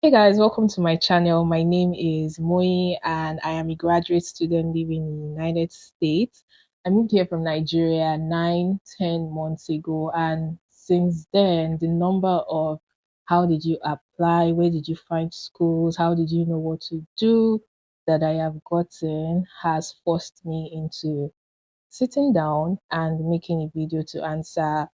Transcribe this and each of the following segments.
Hey guys, welcome to my channel. My name is Moi and I am a graduate student living in the United States. I moved here from Nigeria 9, 10 months ago, and since then, the number of how did you apply, where did you find schools, how did you know what to do that I have gotten has forced me into sitting down and making a video to answer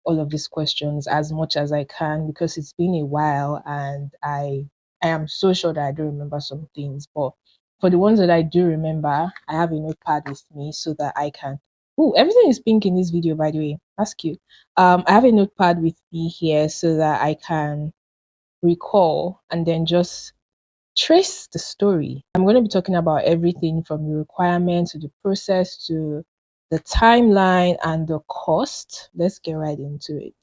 all of these questions as much as I can because it's been a while and I am so sure that I don't remember some things. But for the ones that I do remember, I have a notepad with me so that I can. Oh, everything is pink in this video, by the way. That's cute. I have a notepad with me here so that I can recall and then just trace the story. I'm going to be talking about everything from the requirements to the process to the timeline and the cost. Let's get right into it.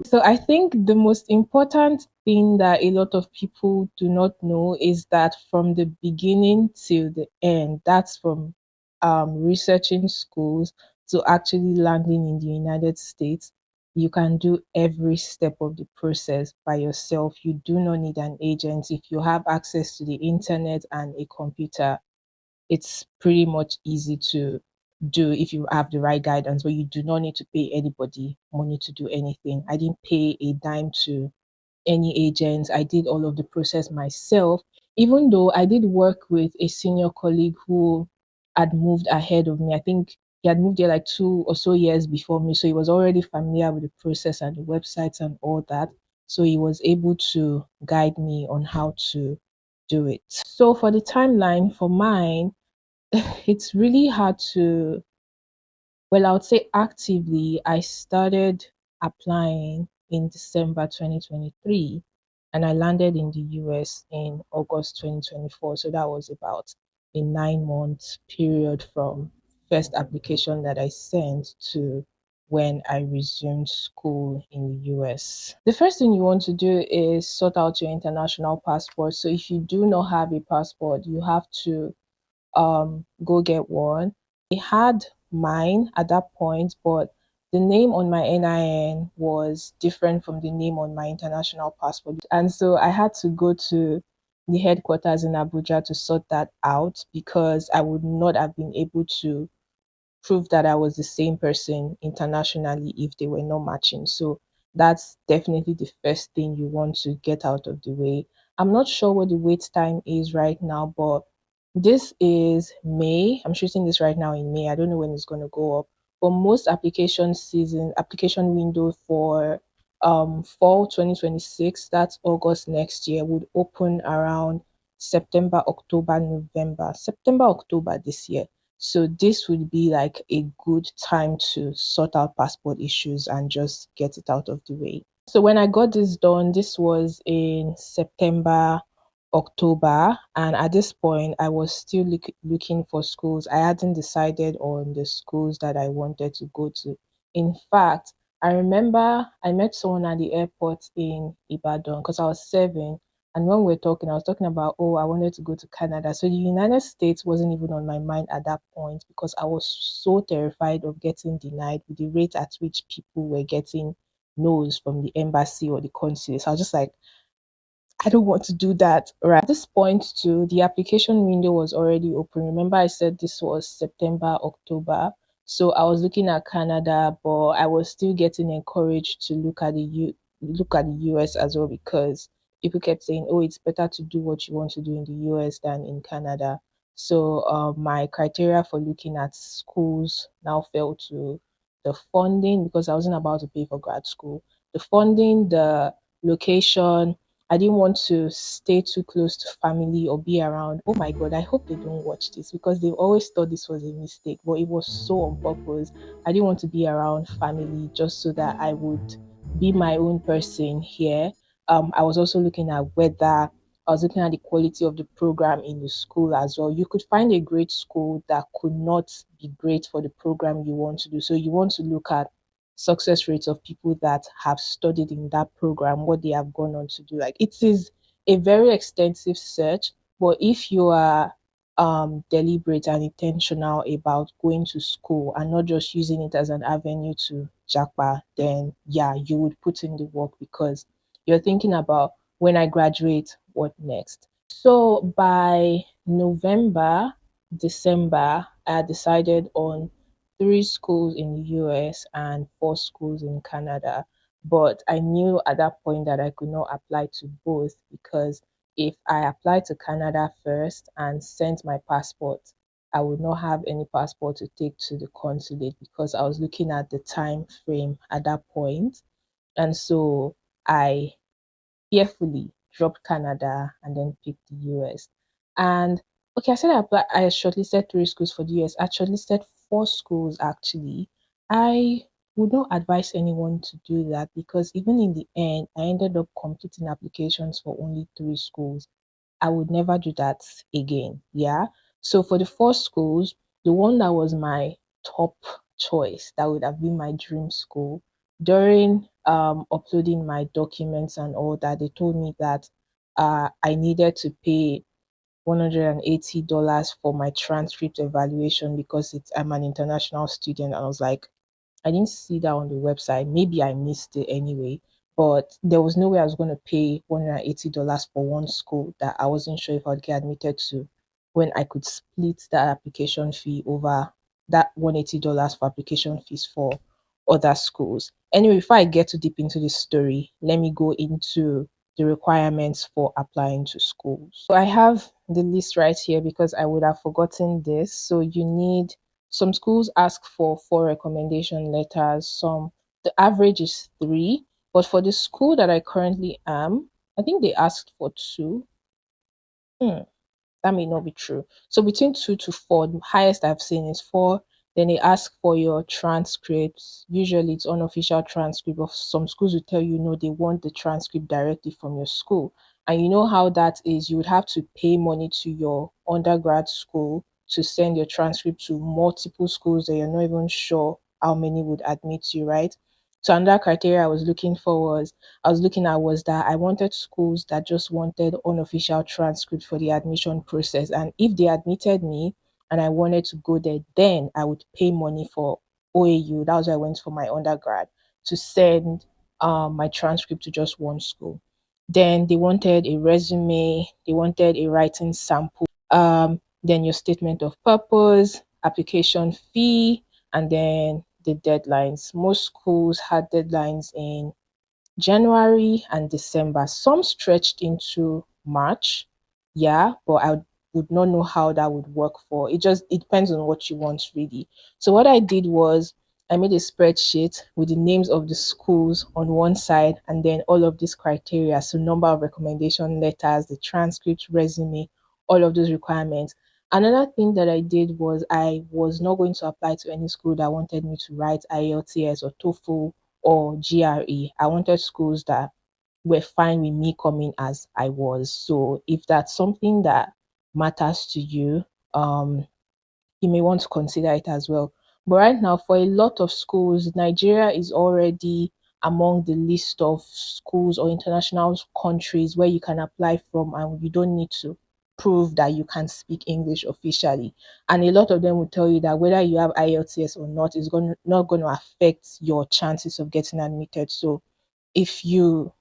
So I think the most important thing that a lot of people do not know is that from the beginning till the end, that's from researching schools to actually landing in the United States, you can do every step of the process by yourself. You do not need an agent. If you have access to the internet and a computer, it's pretty much easy to do if you have the right guidance, but you do not need to pay anybody money to do anything. I didn't pay a dime to any agents. I did all of the process myself, even though I did work with a senior colleague who had moved ahead of me. I think he had moved there like 2 or so years before me. So he was already familiar with the process and the websites and all that. So he was able to guide me on how to do it. So for the timeline for mine, it's really hard to, well, I would say actively, I started applying in December 2023 and I landed in the US in August 2024. So that was about a 9 month period from first application that I sent to when I resumed school in the US. The first thing you want to do is sort out your international passport. So if you do not have a passport, you have to go get one. I had mine at that point, but the name on my NIN was different from the name on my international passport. And so I had to go to the headquarters in Abuja to sort that out because I would not have been able to prove that I was the same person internationally if they were not matching. So that's definitely the first thing you want to get out of the way. I'm not sure what the wait time is right now, but this is May. I'm shooting this right now in May. I don't know when it's going to go up. But most application window for fall 2026, that's August next year, would open around September, October, November, September, October this year. So this would be like a good time to sort out passport issues and just get it out of the way. So when I got this done, this was in September, October, and at this point, I was still looking for schools. I hadn't decided on the schools that I wanted to go to. In fact, I remember I met someone at the airport in Ibadan because I was 7, and when we were talking, I was talking about, oh, I wanted to go to Canada. So the United States wasn't even on my mind at that point because I was so terrified of getting denied with the rate at which people were getting no's from the embassy or the consulate. So I was just like, I don't want to do that. Right. At this point, too, the application window was already open. Remember, I said this was September, October. So I was looking at Canada, but I was still getting encouraged to look at the US as well because people kept saying, "Oh, it's better to do what you want to do in the US than in Canada." So my criteria for looking at schools now fell to the funding because I wasn't about to pay for grad school. The funding, the location, I didn't want to stay too close to family or be around. Oh my God, I hope they don't watch this because they've always thought this was a mistake, but it was so on purpose. I didn't want to be around family just so that I would be my own person here. I was also looking at whether I was looking at the quality of the program in the school as well. You could find a great school that could not be great for the program you want to do. So you want to look at success rates of people that have studied in that program, what they have gone on to do. Like it is a very extensive search, but if you are deliberate and intentional about going to school and not just using it as an avenue to Japa, then yeah, you would put in the work because you're thinking about when I graduate, what next? So by November, December, I decided on three schools in the US and four schools in Canada. But I knew at that point that I could not apply to both because if I applied to Canada first and sent my passport, I would not have any passport to take to the consulate because I was looking at the time frame at that point. And so I fearfully dropped Canada and then picked the US. And okay, I said I shortlisted three schools for the US. I shortlisted four schools actually. I would not advise anyone to do that because even in the end, I ended up completing applications for only three schools. I would never do that again. Yeah. So for the four schools, the one that was my top choice, that would have been my dream school, during uploading my documents and all that, they told me that I needed to pay $180 for my transcript evaluation because I'm an international student. And I was like, I didn't see that on the website. Maybe I missed it anyway. But there was no way I was going to pay $180 for one school that I wasn't sure if I'd get admitted to when I could split that application fee over that $180 for application fees for other schools. Anyway, before I get too deep into this story, let me go into the requirements for applying to schools. So I have the list right here because I would have forgotten this. So you need some schools ask for four recommendation letters. The average is three, but for the school that I currently am, I think they asked for two. Hmm, that may not be true. So between two to four, the highest I've seen is four. Then they ask for your transcripts. Usually it's unofficial transcript, but some schools will tell you no, they want the transcript directly from your school. And you know how that is. You would have to pay money to your undergrad school to send your transcript to multiple schools that you're not even sure how many would admit you, right? So another criteria I was looking at was that I wanted schools that just wanted unofficial transcript for the admission process. And if they admitted me and I wanted to go there, then I would pay money for OAU. That was why I went for my undergrad to send my transcript to just one school. Then they wanted a resume, they wanted a writing sample, then your statement of purpose, application fee, and then the deadlines. Most schools had deadlines in January and December. Some stretched into March, yeah, but I would not know how that would work for. It depends on what you want really. So what I did was I made a spreadsheet with the names of the schools on one side and then all of these criteria, so number of recommendation letters, the transcript, resume, all of those requirements. Another thing that I did was I was not going to apply to any school that wanted me to write IELTS or TOEFL or GRE. I wanted schools that were fine with me coming as I was. So if that's something that matters to you, you may want to consider it as well. But right now, for a lot of schools, Nigeria is already among the list of schools or international countries where you can apply from and you don't need to prove that you can speak English officially. And a lot of them will tell you that whether you have IELTS or not is not going to affect your chances of getting admitted. So if you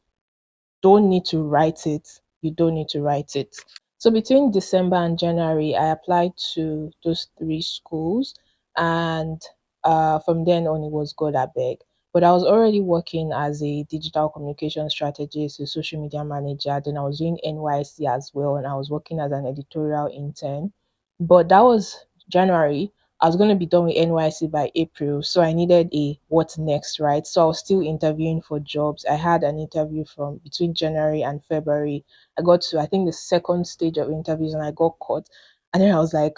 don't need to write it, you don't need to write it. So between December and January, I applied to those three schools, and from then on, it was God I beg. But I was already working as a digital communication strategist, a social media manager. Then I was doing NYC as well, and I was working as an editorial intern. But that was January. I was going to be done with NYC by April, so I needed a what next, right? So I was still interviewing for jobs. I had an interview from between January and February. I got to, I think, the second stage of interviews and I got caught. And then I was like,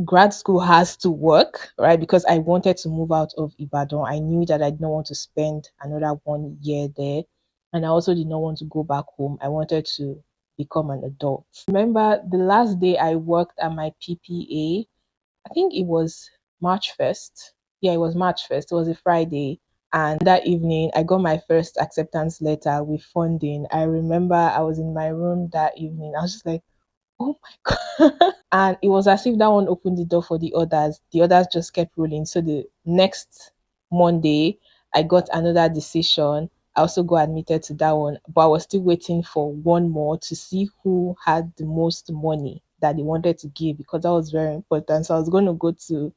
grad school has to work, right? Because I wanted to move out of Ibadan. I knew that I did not want to spend another 1 year there. And I also did not want to go back home. I wanted to become an adult. Remember the last day I worked at my PPA, I think it was March 1st. Yeah, it was March 1st. It was a Friday. And that evening, I got my first acceptance letter with funding. I remember I was in my room that evening. I was just like, oh my God. And it was as if that one opened the door for the others. The others just kept rolling. So the next Monday, I got another decision. I also got admitted to that one, but I was still waiting for one more to see who had the most money that they wanted to give because that was very important. So I was going to go to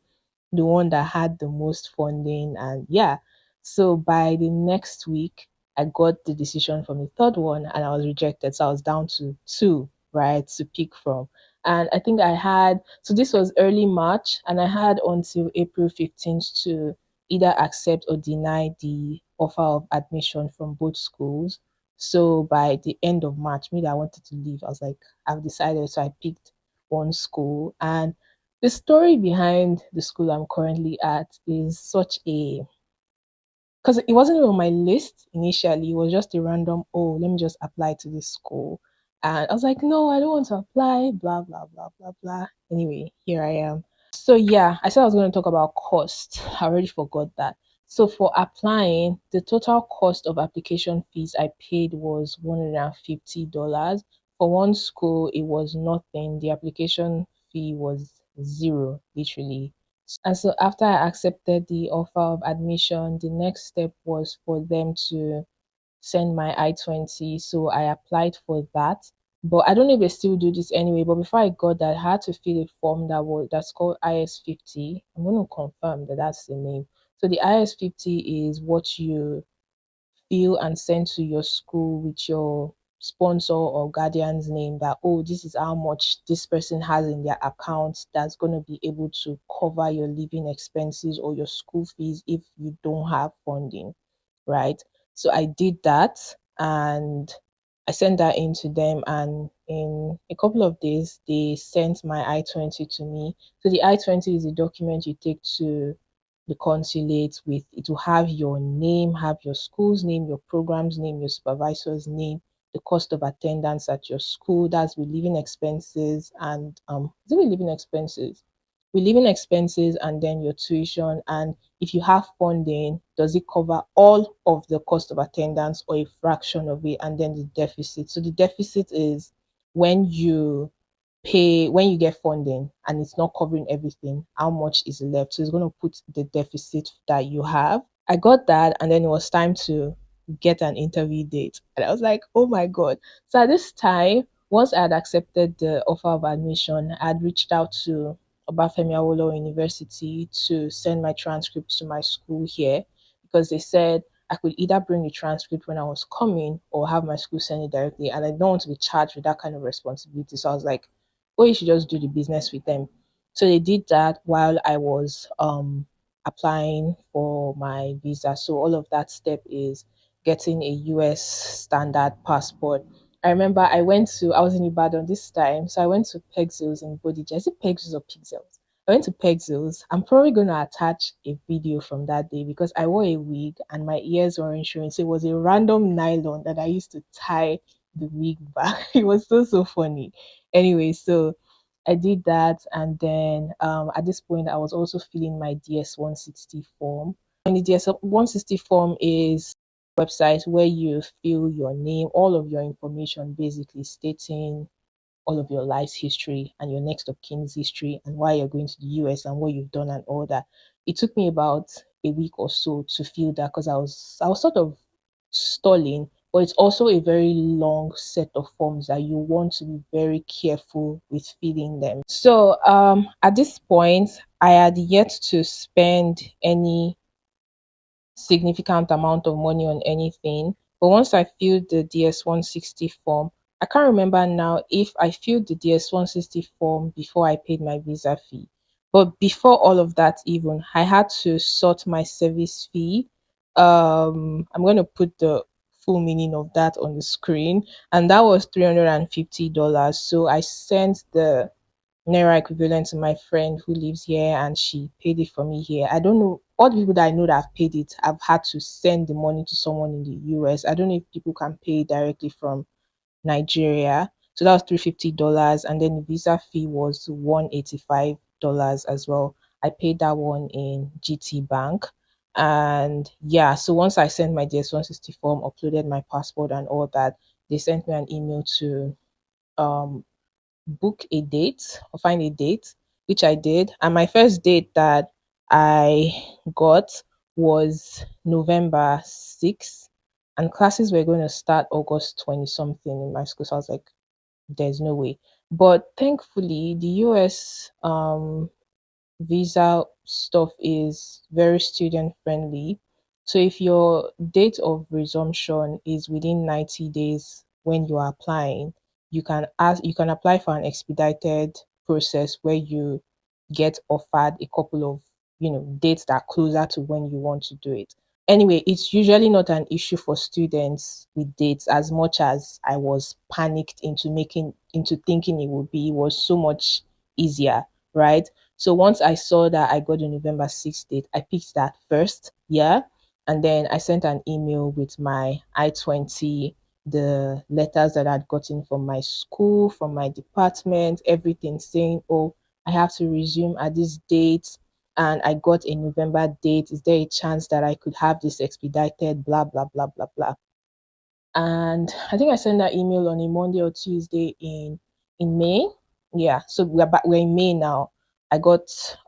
the one that had the most funding. And yeah, so by the next week, I got the decision from the third one and I was rejected. So I was down to two, right, to pick from. And I think I had, so this was early March, and I had until April 15th to either accept or deny the offer of admission from both schools. So by the end of March, me that I wanted to leave, I was like, I've decided. So I picked one school. And the story behind the school I'm currently at is such a, because it wasn't even on my list initially. It was just a random, oh, let me just apply to this school. And I was like, no, I don't want to apply, blah, blah, blah, blah, blah. Anyway, here I am. So yeah, I said I was going to talk about cost. I already forgot that. So for applying, the total cost of application fees I paid was $150. For one school, it was nothing. The application fee was zero, literally. And so after I accepted the offer of admission, the next step was for them to send my I-20. So I applied for that. But I don't know if they still do this anyway. But before I got that, I had to fill a form that's called IS-50. I'm going to confirm that that's the name. So the IS-50 is what you fill and send to your school with your sponsor or guardian's name, that oh, this is how much this person has in their account that's going to be able to cover your living expenses or your school fees if you don't have funding, right? So I did that and I sent that in to them, and in a couple of days they sent my I-20 to me. So the I-20 is a document you take to the consulate. With it will have your name, have your school's name, your program's name, your supervisor's name, the cost of attendance at your school. That's with living expenses and is it with living expenses? With living expenses and then your tuition, and if you have funding, does it cover all of the cost of attendance or a fraction of it, and then the deficit. So the deficit is when you when you get funding and it's not covering everything, how much is left. So it's going to put the deficit that you have. I got that, and then it was time to get an interview date. And I was like, oh my God. So at this time, once I had accepted the offer of admission, I had reached out to Obafemi Awolowo University to send my transcript to my school here, because they said I could either bring the transcript when I was coming or have my school send it directly. And I don't want to be charged with that kind of responsibility. So I was like, or you should just do the business with them. So they did that while I was applying for my visa. So all of that step is getting a US standard passport. I remember I was in Ibadan this time, so I went to Pexels in Bodija. Is it Pexels or Pixels? I went to Pexels. I'm probably going to attach a video from that day because I wore a wig and my ears weren't showing. So it was a random nylon that I used to tie the wig back. It was so funny. Anyway, so I did that, and then at this point, I was also filling my DS 160 form. And the DS 160 form is a website where you fill your name, all of your information, basically stating all of your life's history and your next of kin's history and why you're going to the US and what you've done and all that. It took me about a week or so to fill that because I was sort of stalling, but it's also a very long set of forms that you want to be very careful with filling them. So at this point, I had yet to spend any significant amount of money on anything. But once I filled the DS 160 form, I can't remember now if I filled the DS 160 form before I paid my visa fee. But before all of that, even I had to sort my service fee. I'm going to put the full meaning of that on the screen, and that was $350. So I sent the naira equivalent to my friend who lives here, and she paid it for me here. I don't know, all the people that I know that have paid it, I've had to send the money to someone in the US. I don't know if people can pay directly from Nigeria. So that was $350, and then the visa fee was $185 as well. I paid that one in GT Bank. And yeah, so once I sent my DS 160 form, uploaded my passport and all that, they sent me an email to um book a date or find a date, which I did. And my first date that I got was November 6th, and classes were going to start August 20 something in my school. So I was like, there's no way. But thankfully, the US visa stuff is very student friendly. So if your date of resumption is within 90 days when you are applying, you can apply for an expedited process where you get offered a couple of, dates that are closer to when you want to do it. Anyway, it's usually not an issue for students with dates as much as I was panicked into thinking it would be. It was so much easier, right? So once I saw that I got the November 6th date, I picked that first, yeah. And then I sent an email with my I-20, the letters that I'd gotten from my school, from my department, everything saying, oh, I have to resume at this date. And I got a November date. Is there a chance that I could have this expedited? Blah, blah, blah, blah, blah. And I think I sent that email on a Monday or Tuesday in May. Yeah, so we're in May now. I got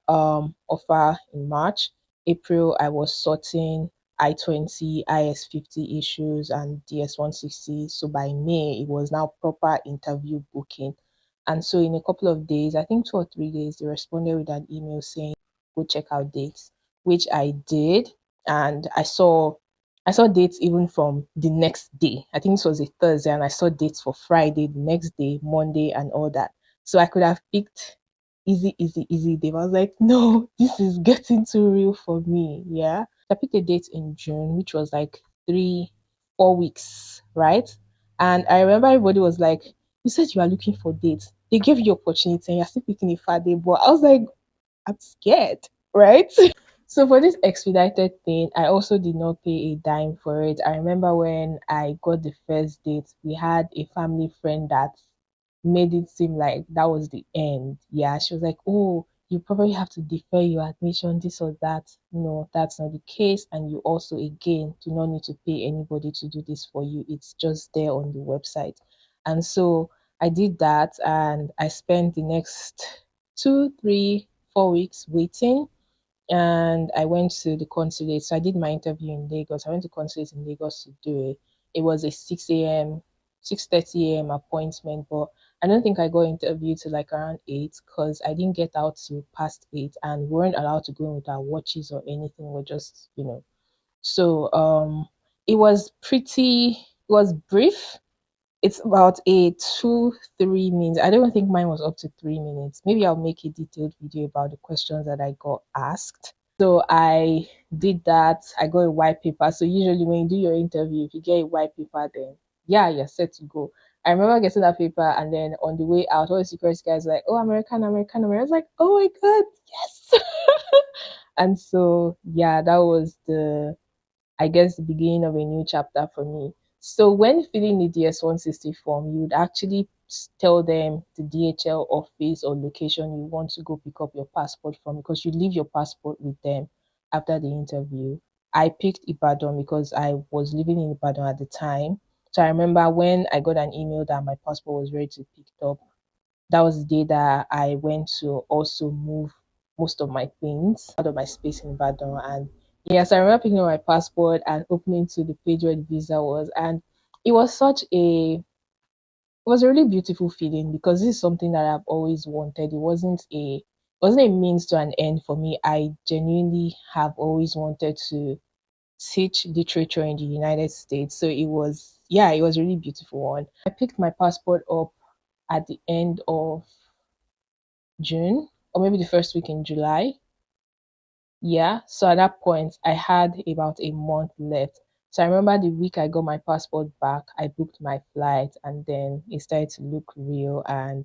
offer in March. April I was sorting I-20, IS-50 issues and DS-160. So by May it was now proper interview booking. And so in a couple of days, I think 2 or 3 days, they responded with an email saying go check out dates, which I did, and I saw dates even from the next day. I think this was a Thursday, and I saw dates for Friday, the next day, Monday, and all that. So I could have picked easy, easy, easy day. But I was like, no, this is getting too real for me. Yeah. I picked a date in June, which was like 4 weeks, right? And I remember everybody was like, you said you are looking for dates. They gave you opportunity and you're still picking a far day. But I was like, I'm scared, right? So for this expedited thing, I also did not pay a dime for it. I remember when I got the first date, we had a family friend that made it seem like that was the end. Yeah, she was like, "Oh, you probably have to defer your admission, this or that." No, that's not the case. And you also, again, do not need to pay anybody to do this for you. It's just there on the website. And so I did that, and I spent the next 2, 3, 4 weeks waiting, and I went to the consulate. So I did my interview in Lagos. I went to consulate in Lagos to do it. It was a 6 a.m., 6:30 a.m. appointment, but I don't think I got interviewed till like around 8 because I didn't get out till past 8, and we weren't allowed to go in with our watches or anything. We're just, So it was it was brief. It's about a 2, 3 minutes. I don't think mine was up to 3 minutes. Maybe I'll make a detailed video about the questions that I got asked. So I did that. I got a white paper. So usually when you do your interview, if you get a white paper, then yeah, you're set to go. I remember getting that paper, and then on the way out, all the security guys were like, "Oh, American, American, American." I was like, "Oh my god, yes!" And so yeah, that was I guess, the beginning of a new chapter for me. So when filling the DS-160 form, you would actually tell them the DHL office or location you want to go pick up your passport from, because you leave your passport with them after the interview. I picked Ibadan because I was living in Ibadan at the time. So I remember when I got an email that my passport was ready to pick up, that was the day that I went to also move most of my things out of my space in Ibadan. And yes, I remember picking up my passport and opening to the page where the visa was. And it was it was a really beautiful feeling because this is something that I've always wanted. It wasn't a means to an end for me. I genuinely have always wanted to teach literature in the United States. So it was a really beautiful one. I picked my passport up at the end of June, or maybe the first week in July. Yeah. So at that point, I had about a month left. So I remember the week I got my passport back, I booked my flight, and then it started to look real. And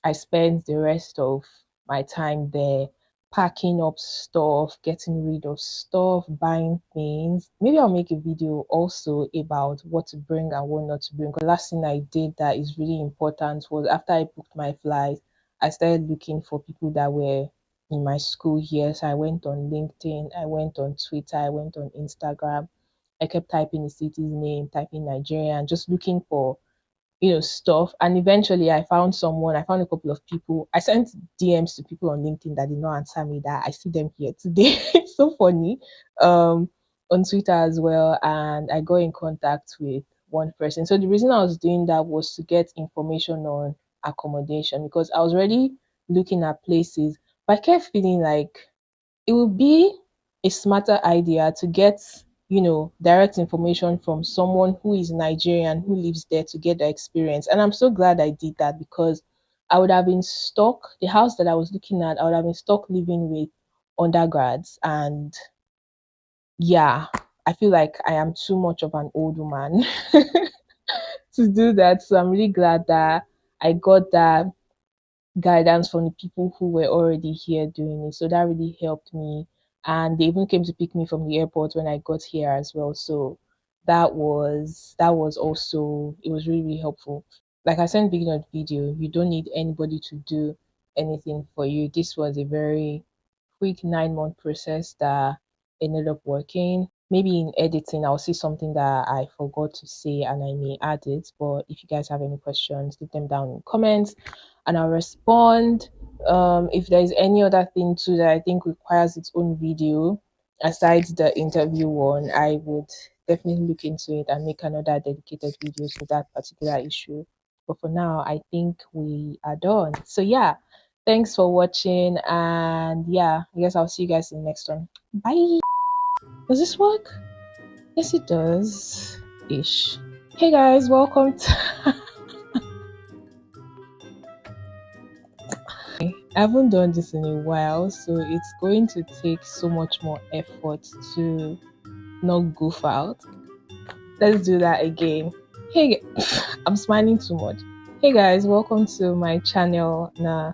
I spent the rest of my time there packing up stuff, getting rid of stuff, buying things. Maybe I'll make a video also about what to bring and what not to bring. The last thing I did that is really important was after I booked my flight, I started looking for people that were in my school here. So I went on LinkedIn, I went on Twitter, I went on Instagram. I kept typing the city's name, typing Nigeria, and just looking for, stuff. And eventually I found a couple of people. I sent DMs to people on LinkedIn that did not answer me that I see them here today. It's so funny. on Twitter as well, and I got in contact with one person. So the reason I was doing that was to get information on accommodation because I was already looking at places, but I kept feeling like it would be a smarter idea to get, direct information from someone who is Nigerian who lives there to get the experience. And I'm so glad I did that because I would have been stuck. The house that I was looking at, I would have been stuck living with undergrads. And yeah, I feel like I am too much of an old woman to do that. So I'm really glad that I got that guidance from the people who were already here doing it. So that really helped me. And they even came to pick me from the airport when I got here as well. So that was also, it was really, really helpful. Like I said in the beginning of the video, you don't need anybody to do anything for you. This was a very quick 9 month process that ended up working. Maybe in editing, I'll see something that I forgot to say and I may add it. But if you guys have any questions, leave them down in comments and I'll respond. If there's any other thing too that I think requires its own video aside the interview one, I would definitely look into it and make another dedicated video to that particular issue. But for now, I think we are done. So yeah, thanks for watching, and yeah, I guess I'll see you guys in the next one. Bye. Does this work? Yes, it does. Ish. Hey guys, welcome to. I haven't done this in a while, so it's going to take so much more effort to not goof out. Let's do that again. Hey, I'm smiling too much. Hey guys, welcome to my channel. Nah.